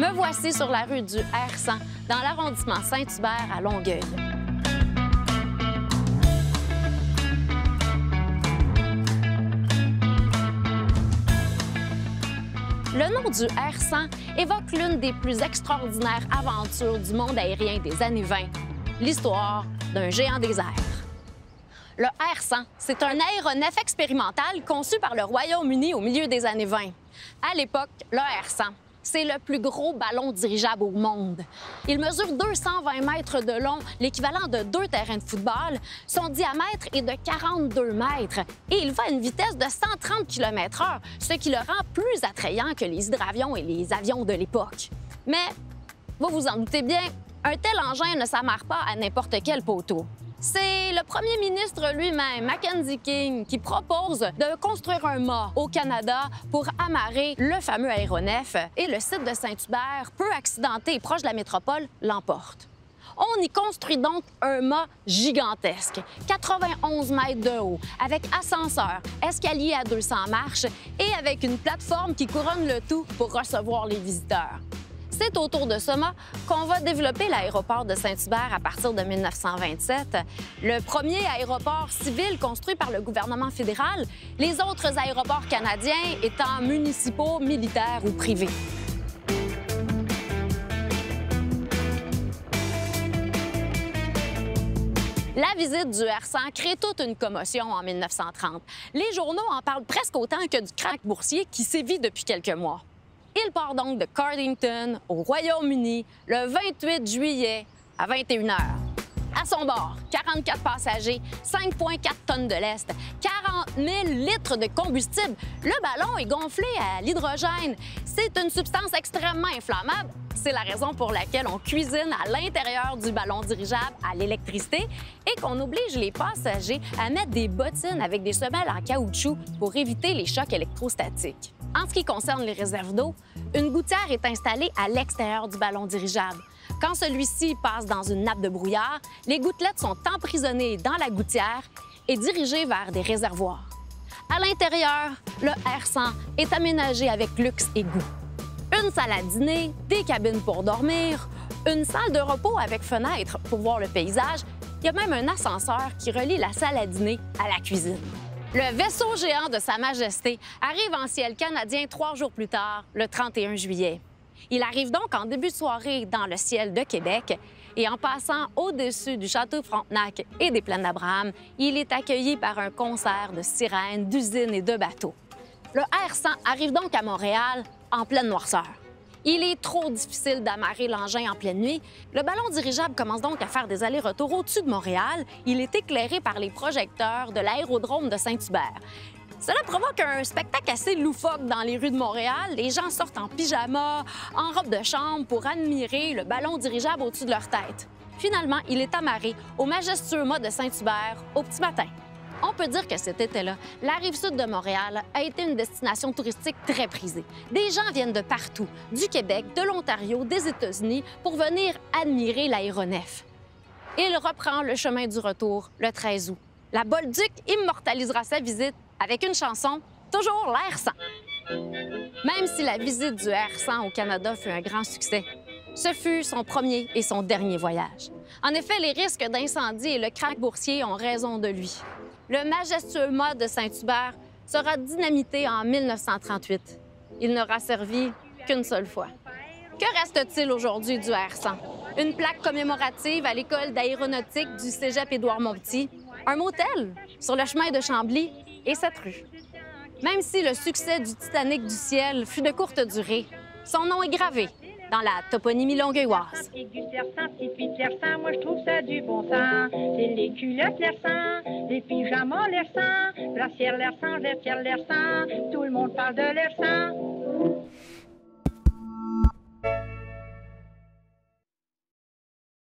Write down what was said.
Me voici sur la rue du R100, dans l'arrondissement Saint-Hubert à Longueuil. Le nom du R100 évoque l'une des plus extraordinaires aventures du monde aérien des années 20, l'histoire d'un géant des airs. Le R100, c'est un aéronef expérimental conçu par le Royaume-Uni au milieu des années 20. À l'époque, le R100, c'est le plus gros ballon dirigeable au monde. Il mesure 220 mètres de long, l'équivalent de 2 terrains de football. Son diamètre est de 42 mètres et il va à une vitesse de 130 km/h, ce qui le rend plus attrayant que les hydravions et les avions de l'époque. Mais, vous vous en doutez bien, un tel engin ne s'amarre pas à n'importe quel poteau. C'est le premier ministre lui-même, Mackenzie King, qui propose de construire un mât au Canada pour amarrer le fameux aéronef. Et le site de Saint-Hubert, peu accidenté et proche de la métropole, l'emporte. On y construit donc un mât gigantesque, 91 mètres de haut, avec ascenseur, escalier à 200 marches et avec une plateforme qui couronne le tout pour recevoir les visiteurs. C'est autour de ce mât qu'on va développer l'aéroport de Saint-Hubert à partir de 1927. Le premier aéroport civil construit par le gouvernement fédéral, les autres aéroports canadiens étant municipaux, militaires ou privés. La visite du R100 crée toute une commotion en 1930. Les journaux en parlent presque autant que du krach boursier qui sévit depuis quelques mois. Il part donc de Cardington, au Royaume-Uni, le 28 juillet à 21 h. À son bord, 44 passagers, 5,4 tonnes de lest, 40 000 litres de combustible. Le ballon est gonflé à l'hydrogène. C'est une substance extrêmement inflammable. C'est la raison pour laquelle on cuisine à l'intérieur du ballon dirigeable à l'électricité et qu'on oblige les passagers à mettre des bottines avec des semelles en caoutchouc pour éviter les chocs électrostatiques. En ce qui concerne les réserves d'eau, une gouttière est installée à l'extérieur du ballon dirigeable. Quand celui-ci passe dans une nappe de brouillard, les gouttelettes sont emprisonnées dans la gouttière et dirigées vers des réservoirs. À l'intérieur, le R100 est aménagé avec luxe et goût. Une salle à dîner, des cabines pour dormir, une salle de repos avec fenêtre pour voir le paysage. Il y a même un ascenseur qui relie la salle à dîner à la cuisine. Le vaisseau géant de Sa Majesté arrive en ciel canadien 3 jours plus tard, le 31 juillet. Il arrive donc en début de soirée dans le ciel de Québec et en passant au-dessus du château Frontenac et des plaines d'Abraham, il est accueilli par un concert de sirènes, d'usines et de bateaux. Le R100 arrive donc à Montréal en pleine noirceur. Il est trop difficile d'amarrer l'engin en pleine nuit. Le ballon dirigeable commence donc à faire des allers-retours au-dessus de Montréal. Il est éclairé par les projecteurs de l'aérodrome de Saint-Hubert. Cela provoque un spectacle assez loufoque dans les rues de Montréal. Les gens sortent en pyjama, en robe de chambre pour admirer le ballon dirigeable au-dessus de leur tête. Finalement, il est amarré au majestueux mât de Saint-Hubert au petit matin. On peut dire que cet été-là, la Rive-Sud de Montréal a été une destination touristique très prisée. Des gens viennent de partout, du Québec, de l'Ontario, des États-Unis, pour venir admirer l'aéronef. Il reprend le chemin du retour le 13 août. La Bolduc immortalisera sa visite avec une chanson, toujours l'R100. Même si la visite du R100 au Canada fut un grand succès, ce fut son premier et son dernier voyage. En effet, les risques d'incendie et le krach boursier ont raison de lui. Le majestueux mât de Saint-Hubert sera dynamité en 1938. Il n'aura servi qu'une seule fois. Que reste-t-il aujourd'hui du R100? Une plaque commémorative à l'école d'aéronautique du cégep Édouard-Montpetit, un motel sur le chemin de Chambly et cette rue. Même si le succès du Titanic du ciel fut de courte durée, son nom est gravé dans la toponymie longueuilloise. Et du cerf-sang, petite fille de cerf-sang, moi je trouve ça du bon sens. C'est les culottes l'air-sang, les pyjamas l'air-sang, glacière l'air-sang, glacière l'air-sang, tout le monde parle de l'air-sang.